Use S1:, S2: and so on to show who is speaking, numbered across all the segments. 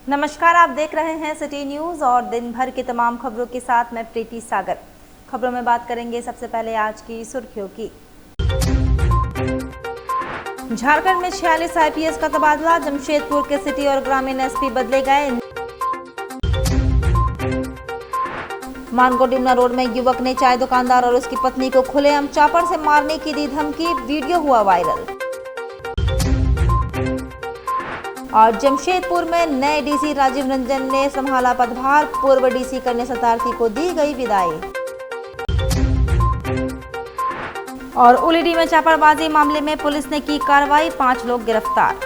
S1: नमस्कार, आप देख रहे हैं सिटी न्यूज़ और दिन भर की तमाम खबरों के साथ मैं प्रीति सागर। खबरों में बात करेंगे सबसे पहले आज की सुर्खियों की। झारखंड में 46 आईपीएस का तबादला, जमशेदपुर के सिटी और ग्रामीण एसपी बदले गए। मानगो डिमना रोड में युवक ने चाय दुकानदार और उसकी पत्नी को खुलेआम चापर से मारने की दी धमकी, वीडियो हुआ वायरल। और जमशेदपुर में नए डीसी राजीव रंजन ने संभाला पदभार, पूर्व डीसी कन्या शतार्थी को दी गई विदाई। और उलीडी में चापड़बाजी मामले में पुलिस ने की कार्रवाई, 5 लोग गिरफ्तार।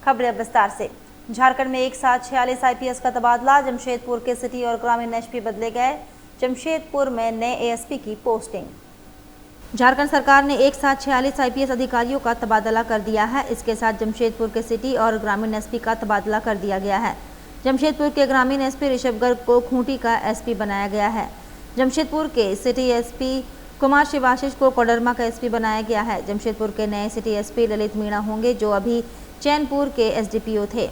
S1: खबरें विस्तार से। झारखंड में एक साथ 46 आईपीएस का तबादला, जमशेदपुर के सिटी और ग्रामीण एसपी बदले गए। जमशेदपुर में नए एएसपी की पोस्टिंग। झारखंड सरकार ने एक साथ 46 आईपीएस अधिकारियों का तबादला कर दिया है। इसके साथ जमशेदपुर के सिटी और ग्रामीण एसपी का तबादला कर दिया गया है। जमशेदपुर के ग्रामीण एसपी ऋषभ गर्ग को खूंटी का एसपी बनाया गया है। जमशेदपुर के सिटी एसपी कुमार शिवाशीष को कोडरमा का एसपी बनाया गया है। जमशेदपुर के नए सिटी एसपी ललित मीणा होंगे, जो अभी चैनपुर के एसडीपीओ थे।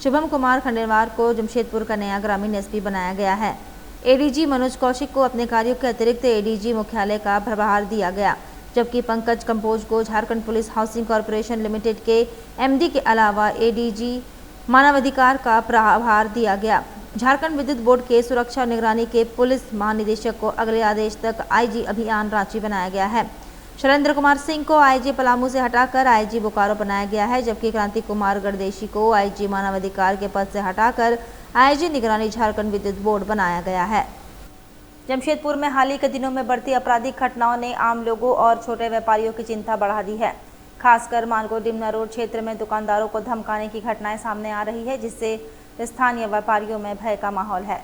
S1: शुभम कुमार खंडेलवाल को जमशेदपुर का नया ग्रामीण एसपी बनाया गया है। एडीजी मनोज कौशिक को अपने कार्यों के अतिरिक्त एडीजी मुख्यालय का प्रभार दिया गया, जबकि पंकज कंबोज को Jharkhand police housing corporation limited के एमडी के अलावा एडीजी मानवाधिकार का प्रभार दिया गया। झारखंड विद्युत बोर्ड के सुरक्षा और निगरानी के पुलिस महानिदेशक को अगले आदेश तक आईजी अभियान रांची बनाया गया है। शैलेंद्र कुमार सिंह को आईजी पलामू से हटाकर आईजी बोकारो बनाया गया है, जबकि क्रांति कुमार गणदेशी को आईजी मानवाधिकार के पद से हटाकर आईजी निगरानी झारखंड विद्युत बोर्ड बनाया गया है। जमशेदपुर में हाल ही के दिनों में बढ़ती आपराधिक घटनाओं ने आम लोगों और छोटे व्यापारियों की चिंता बढ़ा दी है। खासकर मानगो डिमना रोड क्षेत्र में दुकानदारों को धमकाने की घटनाएं सामने आ रही है, जिससे स्थानीय व्यापारियों में भय का माहौल है।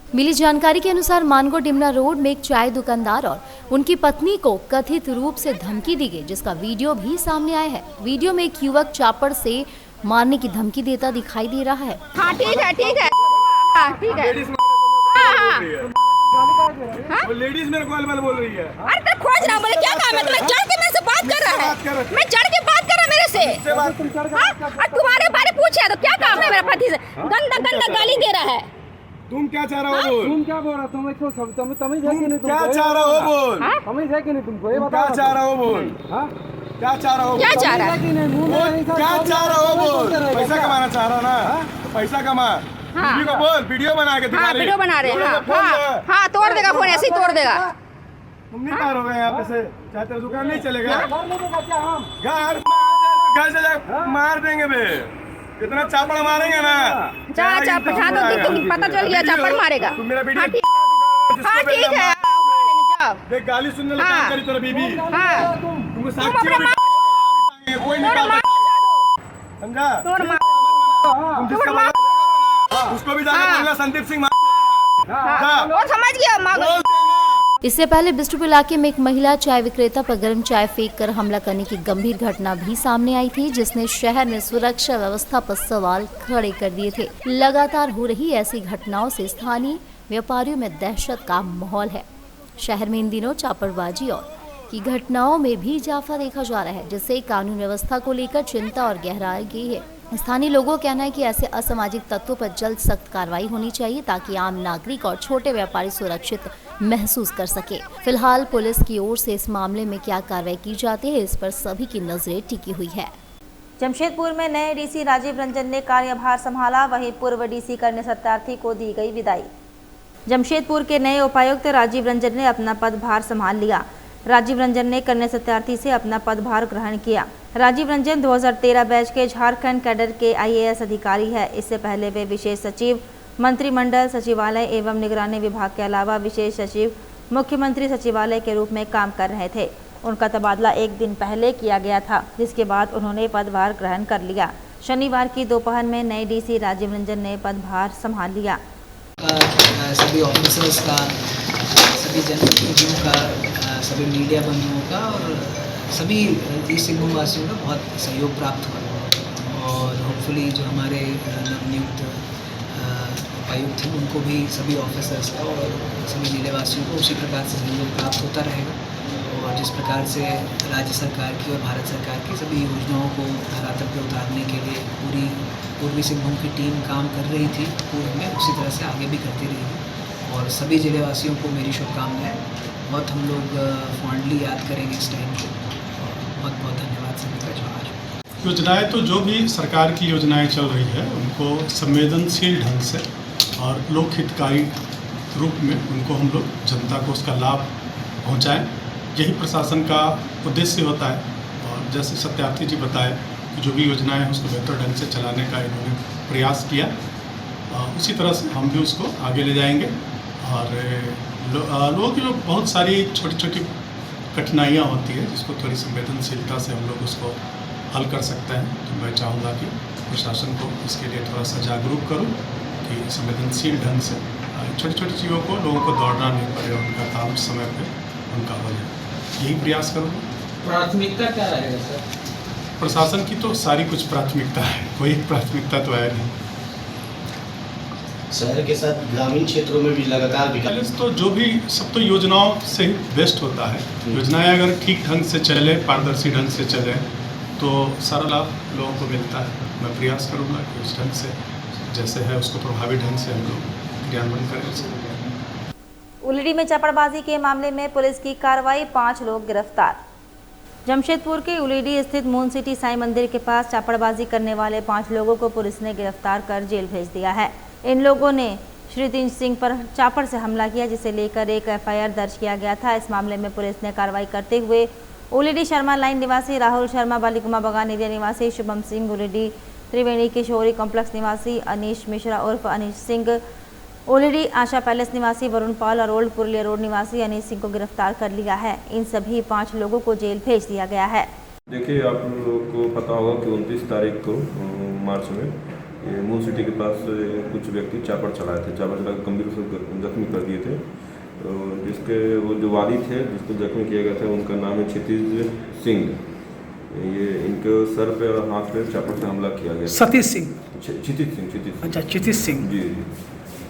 S2: मिली जानकारी के अनुसार मानगो डिमना रोड में एक चाय दुकानदार और उनकी पत्नी को कथित रूप से धमकी दी गई, जिसका वीडियो भी सामने आया है। वीडियो में एक युवक चापड़ से मारने की धमकी देता दिखाई दे रहा है।
S3: हाँ ठीक है, ठीक है, हाँ ठीक है।
S4: लेडीज मेरे को अलबल बोल रही है।
S3: अरे तो खोज रहा, बोले क्या काम है तुम्हें? चढ़ के मेरे से बात कर रहा है, मैं चढ़ के बात कर रहा मेरे से। और तुम्हारे बारे पूछे तो क्या काम है मेरा पति से? गंदा गंदा गाली दे रहा है।
S4: तुम क्या चाह रहा हो बोल?
S5: तुम क्या बोल रहा? तुम्हें क्यों सब तुम्हें
S4: क्या चाह रहा हो बोल?
S5: समझ है कि नहीं तुमको? ये
S4: क्या चाह रहा हो बोल? क्या चाह रहा हो?
S3: क्या चाह रहा है?
S4: क्या चाह रहा हो बोल? पैसा कमाना चाह रहा ना? पैसा कमा। वीडियो को बोल, वीडियो बना के दिखा रही।
S3: वीडियो बना रहे हैं। हाँ तोड़ देगा फोन, ऐसे ही तोड़ देगा।
S4: तुम नहीं पार हो गए यहाँ पे से, चाहते दुकान नहीं चलेगा। मार देंगे बे, कितना चापड़ मारेंगे ना।
S3: पता चल गया चापड़ मारेगा।
S4: तुम मेरा वीडियो
S3: हाँ ठीक है,
S4: देख गाली सुनने लगा काम करी तेरा बीबी।
S3: हाँ
S4: तुमको साक्षी कोई नहीं समझा? तुम जिसका उसको भी जाकर बोलना संदीप सिंह
S3: वो समझ गया।
S2: इससे पहले बिष्टुपुर इलाके में एक महिला चाय विक्रेता पर गर्म चाय फेंक कर हमला करने की गंभीर घटना भी सामने आई थी, जिसने शहर में सुरक्षा व्यवस्था पर सवाल खड़े कर दिए थे। लगातार हो रही ऐसी घटनाओं से स्थानीय व्यापारियों में दहशत का माहौल है। शहर में इन दिनों चापड़बाजी और की घटनाओं में भी इजाफा देखा जा रहा है, जिससे कानून व्यवस्था को लेकर चिंता और गहराई गई है। स्थानीय लोगों का कहना है कि ऐसे असामाजिक तत्वों पर जल्द सख्त कार्रवाई होनी चाहिए, ताकि आम नागरिक और छोटे व्यापारी सुरक्षित महसूस कर सके। फिलहाल पुलिस की ओर से इस मामले में क्या कार्रवाई की जाती है, इस पर सभी की नजरें टिकी हुई है।
S1: जमशेदपुर में नए डीसी राजीव रंजन ने कार्यभार संभाला, वहीं पूर्व डीसी कन्या शतार्थी को दी गई विदाई। जमशेदपुर के नए उपायुक्त राजीव रंजन ने अपना पदभार संभाल लिया। राजीव रंजन ने कन्या शतार्थी से अपना पदभार ग्रहण किया। राजीव रंजन 2013 बैच के झारखंड कैडर के आईएएस अधिकारी है। इससे पहले वे विशेष सचिव, मंत्रिमंडल सचिवालय एवं निगरानी विभाग के अलावा विशेष सचिव, मुख्यमंत्री सचिवालय के रूप में काम कर रहे थे। उनका तबादला एक दिन पहले किया गया था, जिसके बाद उन्होंने पदभार ग्रहण कर लिया। शनिवार की दोपहर में नए डीसी राजीव रंजन ने पदभार संभाल लिया।
S6: सभी ऑफिसर्स का, सभी जनप्रतिनिधियों का, सभी मीडिया बंधुओं का और सभी ईस्ट सिंहभूम वासियों का बहुत सहयोग प्राप्त हुआ। और होपफुली जो हमारे नवनियुक्त उपायुक्त हैं उनको भी, सभी ऑफिसर्स का और सभी जिलेवासियों को उसी प्रकार से सहयोग प्राप्त होता रहेगा। और जिस प्रकार से राज्य सरकार की और भारत सरकार की सभी योजनाओं को धरातल पर उतारने के लिए पूरी पूर्वी सिंहभूम की टीम काम कर रही थी पूर्व में, उसी तरह से आगे भी करती रहेगी। और सभी जिलेवासियों को मेरी शुभकामनाएं। बहुत हम लोग फॉन्डली याद करेंगे इस टाइम को। बहुत बहुत धन्यवाद सभी का जो आज
S7: योजनाएं तो जो भी सरकार की योजनाएं चल रही है उनको संवेदनशील ढंग से और लोकहितकारी रूप में उनको हम लोग जनता को उसका लाभ पहुंचाएं, यही प्रशासन का उद्देश्य होता है। और जैसे सत्यार्थी जी बताए कि जो भी योजनाएं हैं उसको बेहतर ढंग से चलाने का इन्होंने प्रयास किया, उसी तरह से हम भी उसको आगे ले जाएंगे। और लोगों की जो बहुत सारी छोटी छोटी कठिनाइयाँ होती है जिसको थोड़ी संवेदनशीलता से हम लोग उसको हल कर सकते हैं, तो मैं चाहूँगा कि प्रशासन को इसके लिए थोड़ा सा जागरूक करूँ कि संवेदनशील ढंग से छोटी छोटी चीज़ों को लोगों को दौड़ना नहीं पड़े, उनका काम समय पे उनका हो जाए, यही प्रयास करूँगा।
S5: प्राथमिकता क्या रहेगा सर?
S7: प्रशासन की तो सारी कुछ प्राथमिकता है, कोई प्राथमिकता तो है नहीं।
S8: शहर के साथ ग्रामीण क्षेत्रों में भी लगातार
S7: पहले तो जो भी सब तो योजनाओं से ही बेस्ट होता है। योजनाएं अगर ठीक ढंग से चले, पारदर्शी ढंग से चले तो सारा लाभ लोगों को मिलता है। मैं प्रयास करूंगा कि उस ढंग से जैसे है उसको प्रभावी ढंग से हम लोग क्रियान्वयन करें।
S1: उलिडी में चपड़बाजी के मामले में पुलिस की कार्रवाई, 5 लोग गिरफ्तार। जमशेदपुर के उलिडी स्थित मून सिटी साईं मंदिर के पास चापड़बाजी करने वाले 5 लोगों को पुलिस ने गिरफ्तार कर जेल भेज दिया है। इन लोगों ने श्री तीन सिंह पर चापड़ से हमला किया, जिसे लेकर एक FIR दर्ज किया गया था। इस मामले में पुलिस ने कार्रवाई करते हुए उलिडी शर्मा लाइन निवासी राहुल शर्मा, बालिकुमा बगान एरिया निवासी शुभम सिंह, उलिडी त्रिवेणी किशोरी कॉम्प्लेक्स निवासी अनीश मिश्रा उर्फ अनीश सिंह, उलिडी आशा पैलेस निवासी वरुण पाल और ओल्ड पुरलिया रोड निवासी अनीश सिंह को गिरफ्तार कर लिया है। इन सभी 5 लोगों को जेल भेज दिया गया है।
S9: देखिए, आप लोगों को पता होगा कि 29 तारीख को मार्च में ये मून सिटी के पास कुछ व्यक्ति चापड़ चलाए थे, चापड़ चला कर गंभीर रूप से जख्मी कर दिए थे। तो जिसके वो जो वादी थे जिसको जख्मी किया गया था उनका नाम है क्षितिज सिंह। ये इनके सर पे और हाथ पे चापड़ से हमला किया गया।
S5: सतीश सिंह,
S9: क्षितिज सिंह।
S5: अच्छा, क्षितिज सिंह
S9: जी।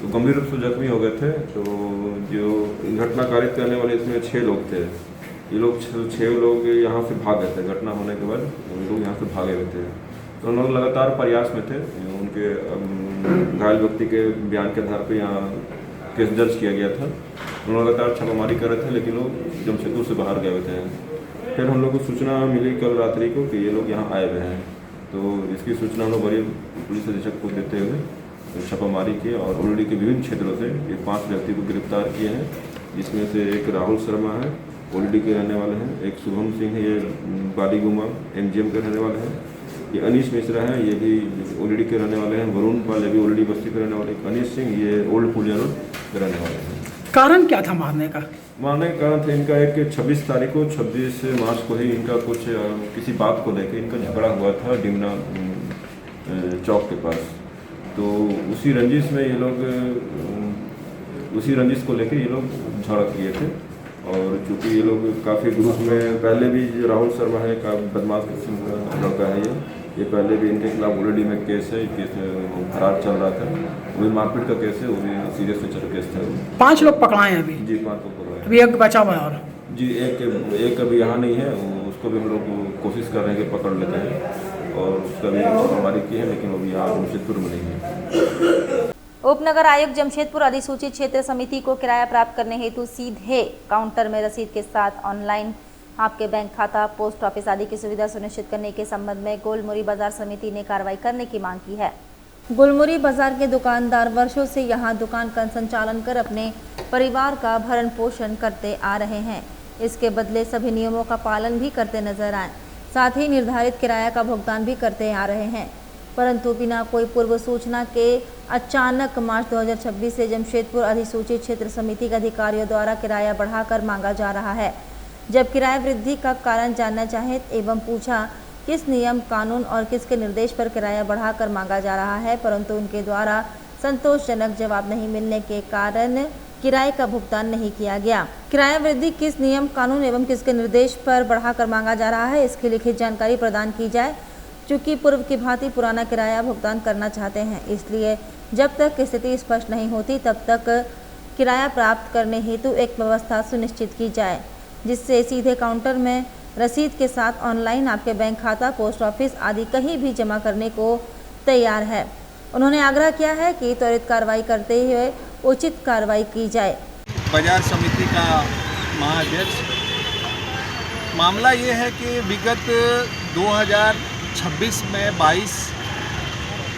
S9: तो गंभीर रूप से जख्मी हो गए थे। तो जो घटना कारित करने वाले इसमें 6 लोग थे। ये लोग 6 लोग यहाँ से भाग गए थे। घटना होने के बाद ये लोग यहाँ से भागे हुए थे। तो उन लोग लगातार प्रयास में थे। उनके घायल व्यक्ति के बयान के आधार पर यहाँ केस दर्ज किया गया था। उन लोग लगातार छापामारी कर रहे थे, लेकिन लोग जमशेदपुर से बाहर गए हुए थे। फिर हम लोग को सूचना मिली कल रात्रि को कि ये लोग यहाँ आए हुए हैं। तो इसकी सूचना हम लोग बड़ी पुलिस अधीक्षक को देते हुए छापामारी की और उलिडी के विभिन्न क्षेत्रों से ये 5 व्यक्ति को गिरफ्तार किए हैं। जिसमें से एक राहुल शर्मा है, उलिडी के रहने वाले हैं। एक शुभम सिंह है, ये बालीगुमा MGM के रहने वाले हैं। ये अनीश मिश्रा है, ये भी उलिडी के रहने वाले हैं। वरुण पाल, ये भी उलिडी बस्ती के रहने वाले। अनीश सिंह, ये ओल्ड पुलिया रोड के रहने वाले हैं।
S5: कारण क्या था मारने का?
S9: मारने का कारण था इनका एक 26 तारीख को 26 मार्च को ही इनका कुछ किसी बात को लेकर इनका झगड़ा हुआ था डिमना चौक के पास। तो उसी रंजिश में ये लोग उसी रंजिश को लेकर ये लोग झगड़ा किए थे। और चूँकि ये लोग काफ़ी ग्रुप में पहले भी राहुल शर्मा है, का बदमाश किस्म का लड़का है ये पहले भी इनके खिलाफ उलिडी में केस है। केस फरार चल रहा था। वो भी मारपीट का केस है, वो भी सीरियस नेचर केस था।
S5: 5 लोग पकड़ाए हैं अभी?
S9: जी, 5 लोग पकड़ाए।
S5: अभी एक बचा हुआ है और?
S9: जी, एक अभी यहाँ नहीं है, उसको भी हम लोग कोशिश कर रहे हैं कि पकड़ लेते हैं और उसका भी छापामारी की है, लेकिन वो भी यहाँ जमशेदपुर में नहीं है।
S1: उपनगर आयुक्त जमशेदपुर अधिसूचित क्षेत्र समिति को किराया प्राप्त करने हेतु सीधे काउंटर में रसीद के साथ ऑनलाइन आपके बैंक खाता, पोस्ट ऑफिस आदि की सुविधा सुनिश्चित करने के संबंध में गोलमुरी बाजार समिति ने कार्रवाई करने की मांग की है। गोलमुरी बाजार के दुकानदार वर्षों से यहां दुकान का संचालन कर अपने परिवार का भरण पोषण करते आ रहे हैं। इसके बदले सभी नियमों का पालन भी करते नजर आए, साथ ही निर्धारित किराया का भुगतान भी करते आ रहे हैं। परंतु बिना कोई पूर्व सूचना के अचानक मार्च 2026 से जमशेदपुर अधिसूचित क्षेत्र समिति के अधिकारियों द्वारा किराया बढ़ाकर मांगा जा रहा है। जब किराया वृद्धि का कारण जानना चाहे एवं पूछा किस नियम, कानून और किसके निर्देश पर किराया बढ़ाकर मांगा जा रहा है, परंतु उनके द्वारा संतोषजनक जवाब नहीं मिलने के कारण किराए का भुगतान नहीं किया गया। किराया वृद्धि किस नियम, कानून एवं किसके निर्देश पर बढ़ाकर मांगा जा रहा है, इसकी लिखित जानकारी प्रदान की जाए। चूँकि पूर्व की भांति पुराना किराया भुगतान करना चाहते हैं, इसलिए जब तक स्थिति स्पष्ट नहीं होती तब तक किराया प्राप्त करने हेतु एक व्यवस्था सुनिश्चित की जाए, जिससे सीधे काउंटर में रसीद के साथ ऑनलाइन आपके बैंक खाता, पोस्ट ऑफिस आदि कहीं भी जमा करने को तैयार है। उन्होंने आग्रह किया है कि त्वरित कार्रवाई करते हुए उचित कार्रवाई की जाए।
S10: बाजार समिति का महाअध्यक्ष, मामला ये है कि विगत 2026 में 22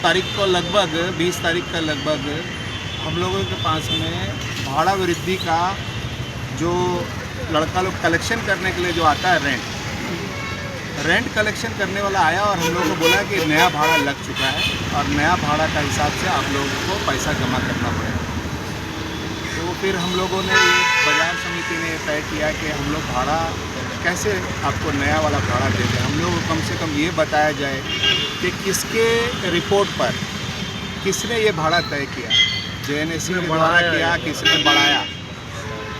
S10: तारीख को लगभग 20 तारीख का लगभग हम लोगों के पास में भाड़ा वृद्धि का जो लड़का लोग कलेक्शन करने के लिए जो आता है रेंट कलेक्शन करने वाला आया और हम लोगों को बोला कि नया भाड़ा लग चुका है और नया भाड़ा का हिसाब से आप लोगों को पैसा जमा करना पड़ेगा। तो फिर हम लोगों ने बाजार समिति ने तय किया कि हम लोग भाड़ा कैसे आपको नया वाला भाड़ा दे दें। हम लोग को कम से कम ये बताया जाए कि किसके रिपोर्ट पर किसने ये भाड़ा तय किया, JNSC ने भाड़ा किया, किसने बढ़ाया,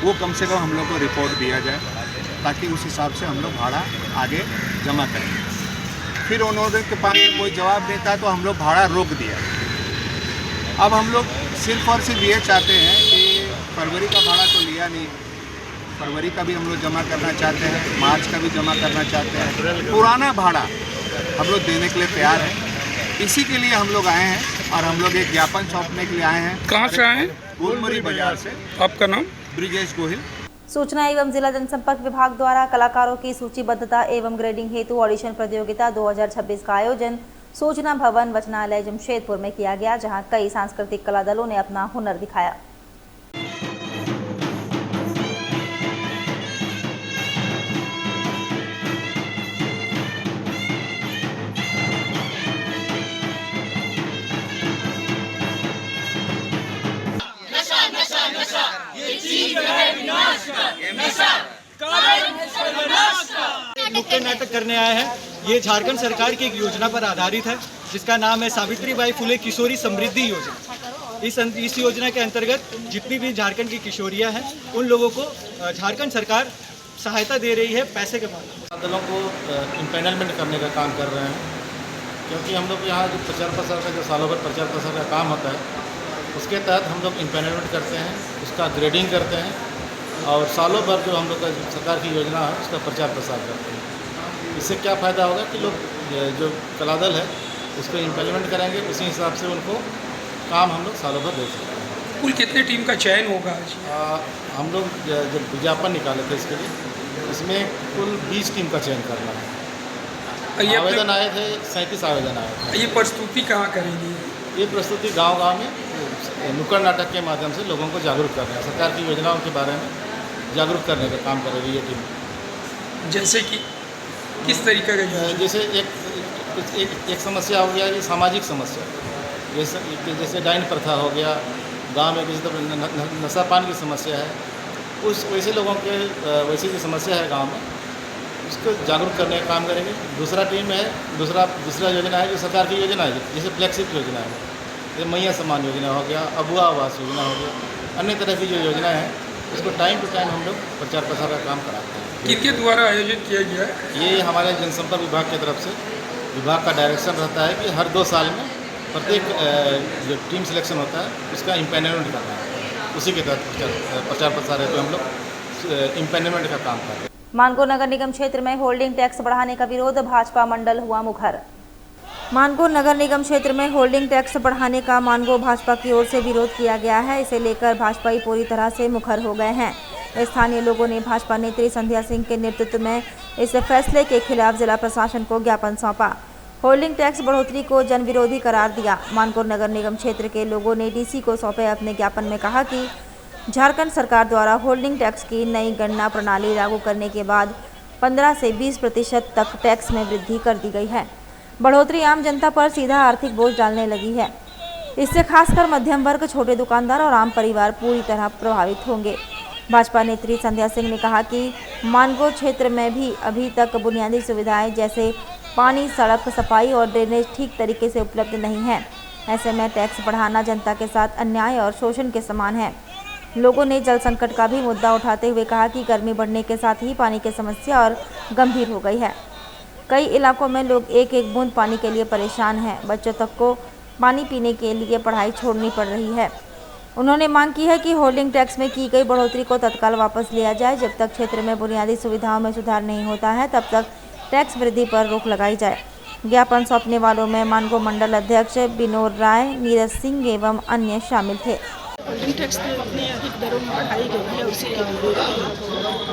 S10: वो कम से कम हम लोग को रिपोर्ट दिया जाए ताकि उस हिसाब से हम लोग भाड़ा आगे जमा करेंगे। फिर उन्होंने के पास कोई जवाब देता तो हम लोग भाड़ा रोक दिया। अब हम लोग सिर्फ और सिर्फ ये चाहते हैं कि फरवरी का भाड़ा तो लिया नहीं, फरवरी का भी हम लोग जमा करना चाहते हैं, मार्च का भी जमा करना चाहते हैं। पुराना भाड़ा हम लोग देने के लिए तैयार हैं। इसी के लिए हम लोग आए हैं और हम लोग एक ज्ञापन सौंपने के लिए आए हैं।
S5: कहाँ से आए हैं?
S10: गोलमरी बाजार से।
S5: आपका नाम?
S10: ब्रिजेश गोहिल।
S1: सूचना एवं जिला जनसंपर्क विभाग द्वारा कलाकारों की सूचीबद्धता एवं ग्रेडिंग हेतु ऑडिशन प्रतियोगिता 2026 का आयोजन सूचना भवन वचनालय जमशेदपुर में किया गया, जहां कई सांस्कृतिक कला दलों ने अपना हुनर दिखाया।
S11: नुक्कड़ नाटक करने आए हैं। ये झारखंड सरकार की एक योजना पर आधारित है जिसका नाम है सावित्रीबाई फुले किशोरी समृद्धि योजना। इस योजना के अंतर्गत जितनी भी झारखंड की किशोरियां हैं उन लोगों को झारखंड सरकार सहायता दे रही है पैसे के माध्यम।
S12: दलों को इम्पैनलमेंट करने का काम कर रहे हैं, क्योंकि हम लोग यहाँ जो प्रचार प्रसार का जो सालों भर प्रचार प्रसार का काम होता है उसके तहत हम लोग इम्पैनलमेंट करते हैं, उसका ग्रेडिंग करते हैं और सालों भर जो हम लोग का सरकार की योजना है उसका प्रचार प्रसार करते हैं। इससे क्या फ़ायदा होगा कि लोग जो कलादल है उसको इम्प्लीमेंट करेंगे, उसी हिसाब से उनको काम हम लोग सालों भर दे सकते हैं।
S5: कुल कितने टीम का चयन होगा?
S12: हम लोग जब विज्ञापन निकाले थे इसके लिए, इसमें कुल 20 टीम का चयन करना है। आवेदन आए थे 37 आवेदन आए थे।
S5: ये प्रस्तुति कहाँ करेंगी?
S12: ये प्रस्तुति गांव-गांव में नुक्कड़ नाटक के माध्यम से लोगों को जागरूक कर रहे हैं, सरकार की योजनाओं के बारे में जागरूक करने का काम करेगी ये टीम।
S5: जैसे कि किस तरीके का?
S12: जैसे एक समस्या हो गया, ये सामाजिक समस्या, जैसे डाइन प्रथा हो गया, गांव में किसी नशा पान की समस्या है, उस वैसे लोगों के वैसी जो समस्या है गांव में उसको जागरूक करने का काम करेंगे। दूसरा टीम है, दूसरा योजना है जो सरकार की योजना है, जैसे फ्लैगशिप योजना है, जैसे मैया सम्मान योजना हो गया, अबुआ आवास योजना हो गया, अन्य तरह की जो योजना है उसको टाइम टू टाइम हम लोग प्रचार प्रसार का काम कराते हैं।
S5: किसके द्वारा आयोजित किया गया है?
S12: ये हमारे जनसंपर्क विभाग की तरफ से विभाग का डायरेक्शन रहता है कि हर 2 साल में प्रत्येक जो टीम सिलेक्शन होता है उसका इम्पैनलमेंट करना है, उसी के तहत प्रचार प्रसार है तो हम लोग इम्पैनलमेंट का काम करते हैं।
S1: मानगो नगर निगम क्षेत्र में होल्डिंग टैक्स बढ़ाने का विरोध, भाजपा मंडल हुआ मुखर। मानगो नगर निगम क्षेत्र में होल्डिंग टैक्स बढ़ाने का मानगो भाजपा की ओर से विरोध किया गया है। इसे लेकर भाजपाई पूरी तरह से मुखर हो गए हैं। स्थानीय लोगों ने भाजपा नेत्री संध्या सिंह के नेतृत्व में इस फैसले के खिलाफ जिला प्रशासन को ज्ञापन सौंपा। होल्डिंग टैक्स बढ़ोतरी को जन विरोधी करार दिया। मानगो नगर निगम क्षेत्र के लोगों ने डीसी को सौंपे अपने ज्ञापन में कहा कि झारखंड सरकार द्वारा होल्डिंग टैक्स की नई गणना प्रणाली लागू करने के बाद 15 से 20% तक टैक्स में वृद्धि कर दी गई है। बढ़ोतरी आम जनता पर सीधा आर्थिक बोझ डालने लगी है। इससे खासकर मध्यम वर्ग, छोटे दुकानदार और आम परिवार पूरी तरह प्रभावित होंगे। भाजपा नेत्री संध्या सिंह ने कहा कि मानगो क्षेत्र में भी अभी तक बुनियादी सुविधाएं जैसे पानी, सड़क, सफाई और ड्रेनेज ठीक तरीके से उपलब्ध नहीं है। ऐसे में टैक्स बढ़ाना जनता के साथ अन्याय और शोषण के समान है। लोगों ने जल संकट का भी मुद्दा उठाते हुए कहा कि गर्मी बढ़ने के साथ ही पानी की समस्या और गंभीर हो गई है। कई इलाकों में लोग एक एक बूंद पानी के लिए परेशान हैं। बच्चों तक को पानी पीने के लिए पढ़ाई छोड़नी पड़ रही है। उन्होंने मांग की है कि होल्डिंग टैक्स में की गई बढ़ोतरी को तत्काल वापस लिया जाए। जब तक क्षेत्र में बुनियादी सुविधाओं में सुधार नहीं होता है तब तक टैक्स वृद्धि पर रोक लगाई जाए। ज्ञापन सौंपने वालों में मानगो मंडल अध्यक्ष विनोद राय, नीरज सिंह एवं अन्य शामिल थे।
S13: होल्डिंग टैक्स इतनी अधिक दरों में बढ़ाई गई है, उसी के लिए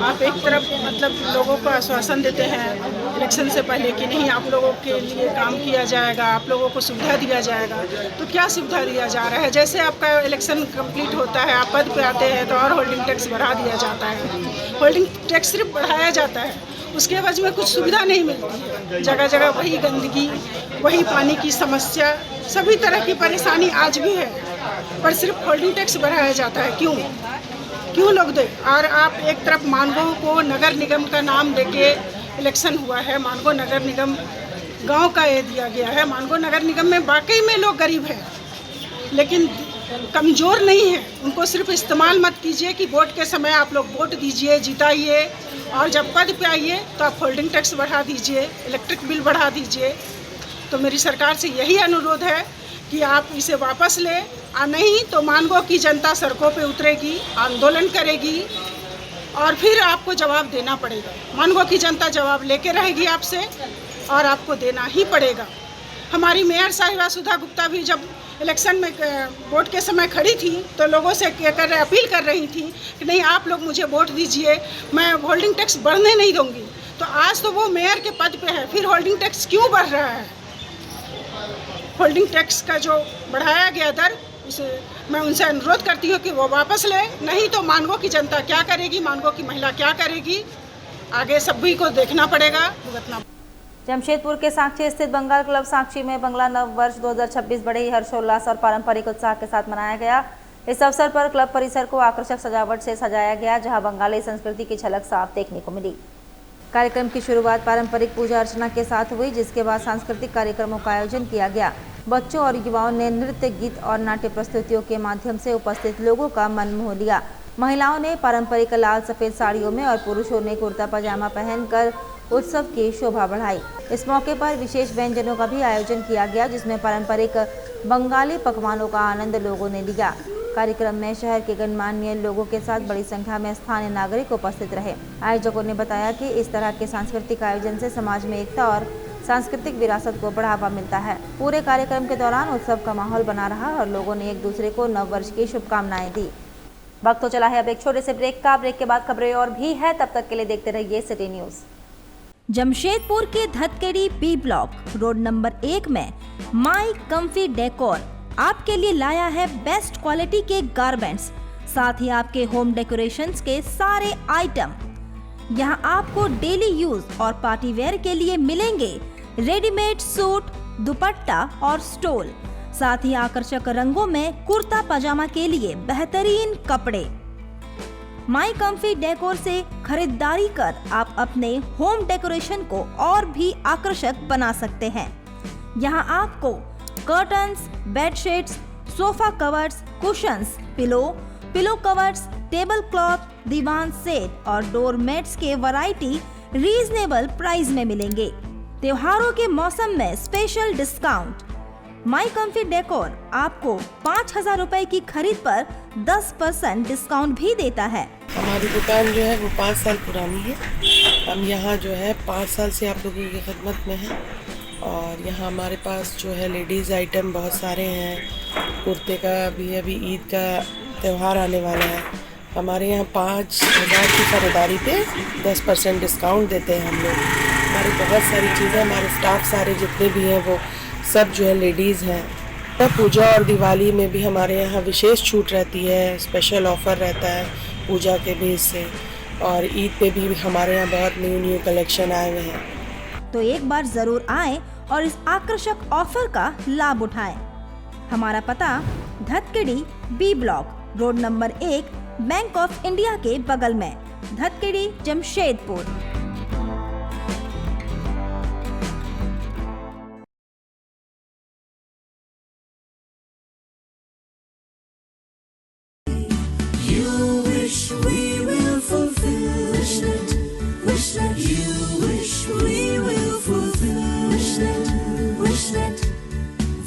S13: आप एक तरफ मतलब लोगों को आश्वासन देते हैं इलेक्शन से पहले कि नहीं आप लोगों के लिए काम किया जाएगा, आप लोगों को सुविधा दिया जाएगा। तो क्या सुविधा दिया जा रहा है? जैसे आपका इलेक्शन कंप्लीट होता है, आप पद पे आते हैं तो और होल्डिंग टैक्स बढ़ा दिया जाता है। होल्डिंग टैक्स सिर्फ बढ़ाया जाता है, उसके एवज में कुछ सुविधा नहीं मिलती है। जगह जगह वही गंदगी, वही पानी की समस्या, सभी तरह की परेशानी आज भी है, पर सिर्फ होल्डिंग टैक्स बढ़ाया जाता है। क्यों लोग दे? और आप एक तरफ मानगो को नगर निगम का नाम देके इलेक्शन हुआ है, मानगो नगर निगम गांव का ये दिया गया है। मानगो नगर निगम में वाकई में लोग गरीब हैं, लेकिन कमज़ोर नहीं है। उनको सिर्फ इस्तेमाल मत कीजिए कि वोट के समय आप लोग वोट दीजिए, जिताइए, और जब पद पे आइए तो आप होल्डिंग टैक्स बढ़ा दीजिए, इलेक्ट्रिक बिल बढ़ा दीजिए। तो मेरी सरकार से यही अनुरोध है कि आप इसे वापस लें, और नहीं तो मानगो की जनता सड़कों पे उतरेगी, आंदोलन करेगी, और फिर आपको जवाब देना पड़ेगा। मानगो की जनता जवाब लेके रहेगी आपसे, और आपको देना ही पड़ेगा। हमारी मेयर साहिबा सुधा गुप्ता भी जब इलेक्शन में वोट के समय खड़ी थी तो लोगों से अपील कर रही थी कि नहीं आप लोग मुझे वोट दीजिए, मैं होल्डिंग टैक्स बढ़ने नहीं दूंगी। तो आज तो वो मेयर के पद पे है, फिर होल्डिंग टैक्स क्यों बढ़ रहा है? होल्डिंग टैक्स का जो बढ़ाया गया दर, उसे मैं उनसे अनुरोध करती हूँ कि वो वापस लें, नहीं तो मानगो की जनता क्या करेगी, मानगो की महिला क्या करेगी, आगे सभी को देखना पड़ेगा, भुगतना।
S1: जमशेदपुर के साक्षी स्थित बंगाल क्लब साक्षी में बंगला नव वर्ष 2026 बड़े ही हर्षोल्लास और पारंपरिक उत्साह के साथ मनाया गया। इस अवसर पर क्लब परिसर को आकर्षक सजावट से सजाया गया, जहां बंगाली संस्कृति की झलक साफ देखने को मिली। कार्यक्रम की शुरुआत पारंपरिक पूजा अर्चना के साथ हुई, जिसके बाद सांस्कृतिक कार्यक्रमों का आयोजन किया गया। बच्चों और युवाओं ने नृत्य, गीत और नाट्य प्रस्तुतियों के माध्यम से उपस्थित लोगों का मन मोह लिया। महिलाओं ने पारंपरिक लाल सफेद साड़ियों में और पुरुषों ने कुर्ता पजामा पहनकर उत्सव की शोभा बढ़ाई। इस मौके पर विशेष व्यंजनों का भी आयोजन किया गया, जिसमें पारंपरिक बंगाली पकवानों का आनंद लोगों ने लिया। कार्यक्रम में शहर के गणमान्य लोगों के साथ बड़ी संख्या में स्थानीय नागरिक उपस्थित रहे। आयोजकों ने बताया कि इस तरह के सांस्कृतिक आयोजन से समाज में एकता और सांस्कृतिक विरासत को बढ़ावा मिलता है। पूरे कार्यक्रम के दौरान उत्सव का माहौल बना रहा और लोगों ने एक दूसरे को नव वर्ष की शुभकामनाएं दी। वक्त तो चला है अब एक छोटे से ब्रेक का। ब्रेक के बाद खबरें और भी है, तब तक के लिए देखते रहिए सिटी न्यूज।
S14: जमशेदपुर के Dhatkedi B block road number 1 में माई कम्फी डेकोर आपके लिए लाया है बेस्ट क्वालिटी के गारमेंट्स, साथ ही आपके होम डेकोरेशंस के सारे आइटम। यहाँ आपको डेली यूज और पार्टी वेयर के लिए मिलेंगे रेडीमेड सूट, दुपट्टा और स्टोल, साथ ही आकर्षक रंगों में कुर्ता पजामा के लिए बेहतरीन कपड़े। माई कम्फी डेकोर से खरीदारी कर आप अपने होम डेकोरेशन को और भी आकर्षक बना सकते हैं। यहाँ आपको curtains, bedsheets, sofa covers, cushions, pillow covers, table cloth, दीवान सेट और डोर मैट्स के वैरायटी रीजनेबल प्राइस में मिलेंगे। त्योहारों के मौसम में special discount. My comfy decor आपको 5,000 रुपए की खरीद पर 10% डिस्काउंट भी देता है।
S15: हमारी दुकान जो है वो 5 साल पुरानी है। हम यहाँ जो है 5 साल से आप लोगों की खिदमत में हैं, और यहाँ हमारे पास जो है लेडीज़ आइटम बहुत सारे हैं। कुर्ते का भी अभी ईद का त्यौहार आने वाला है, हमारे यहाँ 5,000 की खरीदारी पे 10% डिस्काउंट देते हैं हम लोग। हमारी बहुत सारी चीज़ें, हमारे स्टाफ सारे जितने भी हैं वो सब जो है लेडीज़ हैं। पूजा और दिवाली में भी हमारे यहाँ विशेष छूट रहती है, स्पेशल ऑफ़र रहता है पूजा के बेस से, और ईद पे भी हमारे यहाँ बहुत न्यू कलेक्शन आए हुए हैं।
S14: तो एक बार ज़रूर आएं और इस आकर्षक ऑफर का लाभ उठाएं। हमारा पता Dhatkedi B block road number 1 bank of India के बगल में, धतकेड़ी, जमशेदपुर।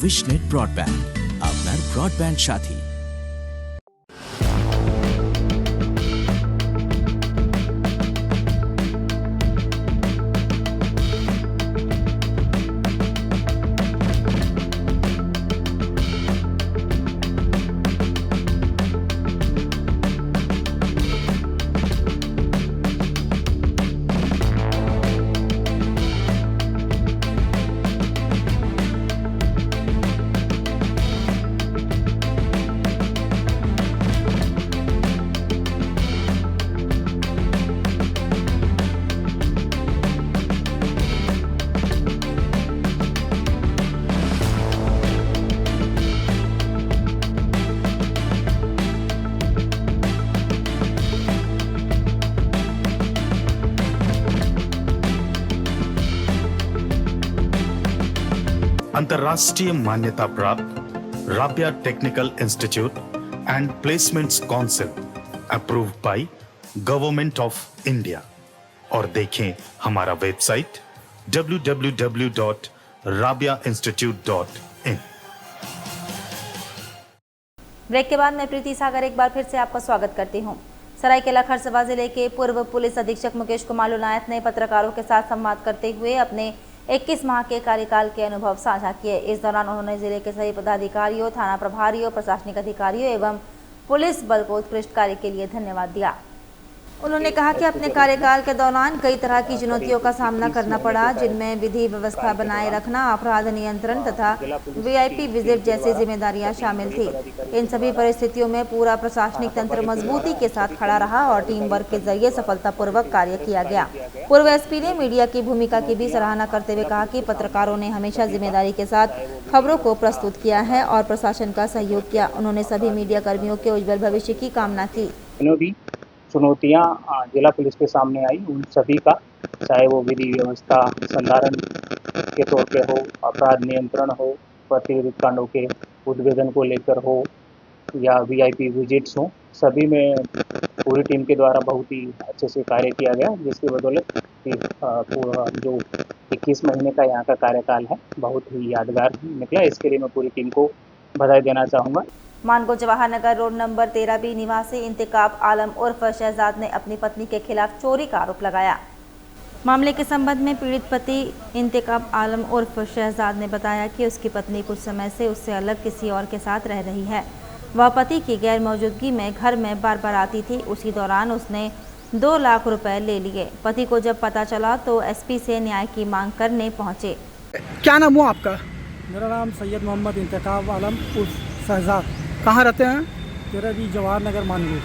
S16: विशनेट ब्रॉडबैंड, আপনার ব্রডব্যান্ড সাথী।
S17: अंतर्राष्ट्रीय मान्यता प्राप्त Rabia technical institute and placements council approved by government of India. और देखें हमारा वेबसाइट www.rabiainstitute.in।
S1: ब्रेक के बाद मैं प्रीति सागर एक बार फिर से आपका स्वागत करती हूं। सरायकेला खरसवा जिले के पूर्व पुलिस अधीक्षक मुकेश कुमार लुनायत ने पत्रकारों के साथ संवाद करते हुए अपने 21 माह के कार्यकाल के अनुभव साझा किए। इस दौरान उन्होंने जिले के सभी पदाधिकारियों, थाना प्रभारियों, प्रशासनिक अधिकारियों एवं पुलिस बल को उत्कृष्ट कार्य के लिए धन्यवाद दिया। उन्होंने कहा कि अपने कार्यकाल के दौरान कई तरह की चुनौतियों का सामना करना पड़ा, जिनमें विधि व्यवस्था बनाए रखना, अपराध नियंत्रण तथा वीआईपी विजिट जैसी जिम्मेदारियां शामिल थी। इन सभी परिस्थितियों में पूरा प्रशासनिक तंत्र मजबूती के साथ खड़ा रहा और टीम वर्क के जरिए सफलतापूर्वक कार्य किया गया। पूर्व एसपी ने मीडिया की भूमिका की भी सराहना करते हुए कहा कि पत्रकारों ने हमेशा जिम्मेदारी के साथ खबरों को प्रस्तुत किया है और प्रशासन का सहयोग किया। उन्होंने सभी मीडिया कर्मियों के उज्जवल भविष्य की कामना की।
S18: चुनौतियाँ जिला पुलिस के सामने आई, उन सभी का, चाहे वो विधि व्यवस्था संधारण के तौर पे हो, अपराध नियंत्रण हो, प्रतिरोध कांडों के उद्भेदन को लेकर हो या वीआईपी विजिट्स हो, सभी में पूरी टीम के द्वारा बहुत ही अच्छे से कार्य किया गया, जिसकी बदौलत पूरा जो 21 महीने का यहाँ का कार्यकाल है बहुत ही यादगार निकला। इसके लिए मैं पूरी टीम को बधाई देना चाहूँगा।
S1: Mango Jawahar Nagar road number 13 B निवासी इंतकाब आलम उर्फ शहजाद ने अपनी पत्नी के खिलाफ चोरी का आरोप लगाया। मामले के संबंध में पीड़ित पति इंतकाब आलम उर्फ शहजाद ने बताया कि उसकी पत्नी कुछ समय से उससे अलग किसी और के साथ रह रही है। वह पति की गैर मौजूदगी में घर में बार बार आती थी। उसी दौरान उसने 2 लाख रुपए ले लिए। पति को जब पता चला तो एसपी से न्याय की मांग करने पहुंचे।
S19: क्या नाम हुआ आपका?
S20: मेरा नाम सैयद मोहम्मद इंतकाब आलम उर्फ शहजाद।
S19: कहाँ रहते हैं?
S20: 13 बी जवाहर नगर मानगो।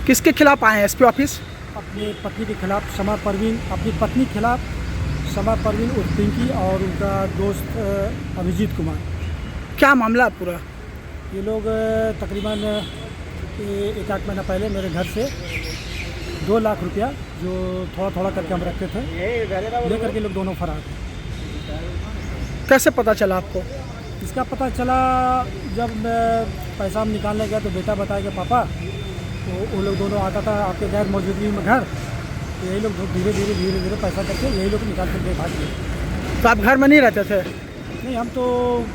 S19: किसके खिलाफ आए हैं एसपी ऑफिस?
S20: अपनी पत्नी के खिलाफ शमा परवीन, अपनी पत्नी के खिलाफ शमा परवीन उर्फ पिंकी और उनका दोस्त अभिजीत कुमार।
S19: क्या मामला पूरा?
S20: ये लोग तकरीबन 1-8 महीना पहले मेरे घर से 2 लाख रुपया जो थोड़ा थोड़ा करके हम रखते थे लेकर के लोग दोनों फरार थे।
S19: कैसे पता चला आपको?
S20: इसका पता चला जब मैं पैसा हम निकालने गया तो बेटा बताया कि पापा तो वो लोग दोनों आता था आपके गैर मौजूदगी में घर, तो यही लोग धीरे धीरे पैसा करके यही लोग निकाल करके भाग गए।
S19: तो आप घर में नहीं रहते थे?
S20: नहीं, हम तो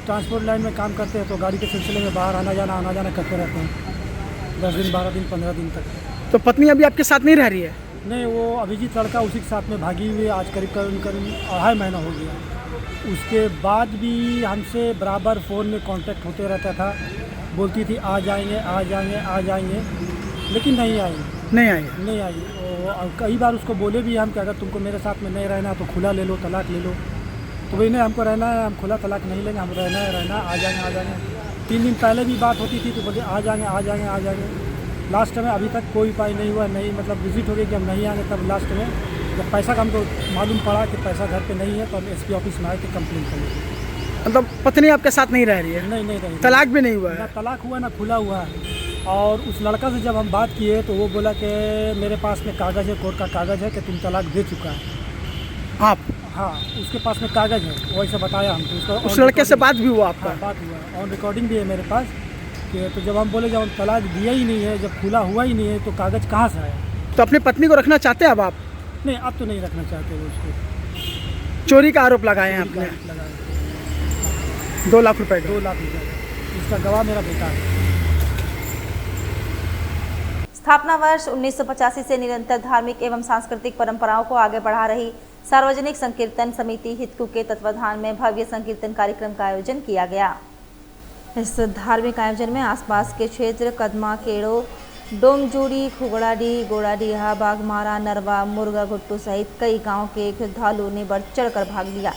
S20: ट्रांसपोर्ट लाइन में काम करते हैं तो गाड़ी के सिलसिले में बाहर आना जाना करते रहते हैं 10 दिन 12 दिन 15 दिन तक।
S19: तो पत्नी अभी आपके साथ नहीं रह रही है?
S20: नहीं, वो अभिजीत लड़का उसी के साथ में भागी हुई आज करीब 2.5 महीना हो गया। उसके बाद भी हमसे बराबर फ़ोन में कांटेक्ट होते रहता था, बोलती थी आ जाएंगे, लेकिन नहीं आई। और कई बार उसको बोले भी हम कि अगर तुमको मेरे साथ में नहीं रहना तो खुला ले लो, तलाक ले लो। तो भाई नहीं, हमको रहना है, हम खुला तलाक नहीं लेंगे, हम रहना है, आ जाएंगे। 3 दिन पहले भी बात होती थी तो बोलते आ जाएंगे। लास्ट में अभी तक कोई उपाय नहीं हुआ, नहीं मतलब विजिट हो गई कि हम नहीं आएंगे। तब लास्ट में जब पैसा का हमको मालूम पड़ा कि पैसा घर पे नहीं है तो हम एसपी ऑफिस में आए थे कंप्लेंट करने।
S19: मतलब पत्नी आपके साथ नहीं रह रही है?
S20: नहीं।
S19: तलाक भी नहीं हुआ है?
S20: ना तलाक हुआ ना खुला हुआ है। और उस लड़का से जब हम बात किए तो वो बोला कि मेरे पास में कागज़ है, कोर्ट का कागज़ है कि तुम तलाक दे चुका है
S19: आप?
S20: हाँ, उसके पास में कागज़ है, वैसे बताया हमको।
S19: उस लड़के से बात भी हुआ आपका?
S20: हाँ, बात हुआ, ऑन रिकॉर्डिंग भी है मेरे पास। कि तो जब हम बोले जब हम तलाक दिया ही नहीं है, जब खुला हुआ ही नहीं है तो कागज़ कहाँ से आया?
S19: तो अपनी पत्नी को रखना चाहते हैं अब आप?
S20: नहीं, अब तो नहीं रखना चाहते वो उसको।
S19: चोरी का आरोप लगाए हैं आपने? 2 लाख रुपए?
S20: 2 लाख रुपए। इसका गवाह मेरा बेटा है।
S1: स्थापना वर्ष 1985 से निरंतर धार्मिक एवं सांस्कृतिक परंपराओं को आगे बढ़ा रही सार्वजनिक संकीर्तन समिति हितकू के तत्वाधान में भव्य संकीर्तन कार्यक्रम का आयोजन किया गया। इस धार्मिक आयोजन में आसपास के क्षेत्र कदमा, केड़ो, डोमजूड़ी, खुगड़ाडी, गोड़ाडीहा, बागमारा, नरवा, मुर्गा घुट्टू सहित कई गांव के श्रद्धालुओं ने बढ़ चढ़कर भाग लिया।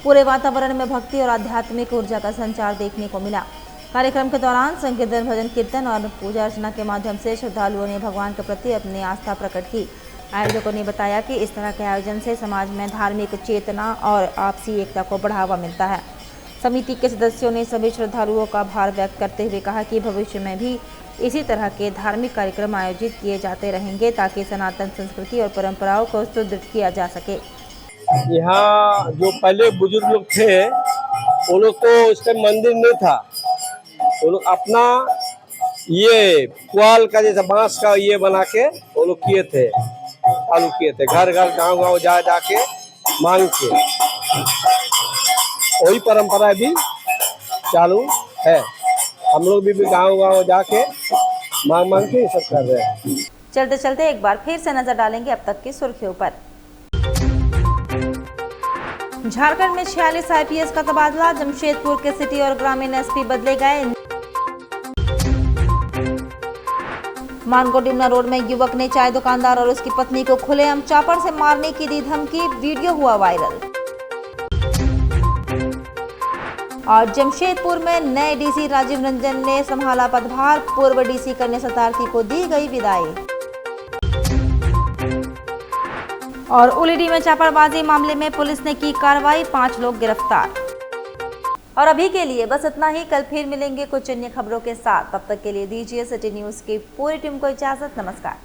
S1: पूरे वातावरण में भक्ति और आध्यात्मिक ऊर्जा का संचार देखने को मिला। कार्यक्रम के दौरान संकीर्तन, भजन कीर्तन और पूजा अर्चना के माध्यम से श्रद्धालुओं ने भगवान के प्रति अपनी आस्था प्रकट की। आयोजकों ने बताया कि इस तरह के आयोजन से समाज में धार्मिक चेतना और आपसी एकता को बढ़ावा मिलता है। समिति के सदस्यों ने सभी श्रद्धालुओं का आभार व्यक्त करते हुए कहा कि भविष्य में भी इसी तरह के धार्मिक कार्यक्रम आयोजित किए जाते रहेंगे ताकि सनातन संस्कृति और परंपराओं को सुदृढ़ किया जा सके।
S21: यहाँ जो पहले बुजुर्ग लोग थे वो लोग को उस टाइम मंदिर नहीं था, वो लोग अपना ये पुआल का जैसा बांस का ये बना के वो लोग किए थे, चालू किए थे, घर घर गांव गांव जा जाके मांग के। वही परंपरा भी चालू है, हम लोग भी गांव गांव जाके मांग मांग के सब कर रहे हैं।
S1: चलते चलते एक बार फिर से नजर डालेंगे अब तक की सुर्खियों पर। झारखंड में 46 IPS का तबादला, जमशेदपुर के सिटी और ग्रामीण SP बदले गए। मानकोट डिमना रोड में युवक ने चाय दुकानदार और उसकी पत्नी को खुलेआम चापर से मारने की दी धमकी, वीडियो हुआ वायरल। और जमशेदपुर में नए DC राजीव रंजन ने संभाला पदभार, पूर्व DC कन्या शतार्थी को दी गई विदाई। और उलीडी में चापाबाजी मामले में पुलिस ने की कार्रवाई, 5 लोग गिरफ्तार। और अभी के लिए बस इतना ही, कल फिर मिलेंगे कुछ अन्य खबरों के साथ। तब तक के लिए दीजिए सिटी न्यूज़ की पूरी टीम को इजाजत। नमस्कार।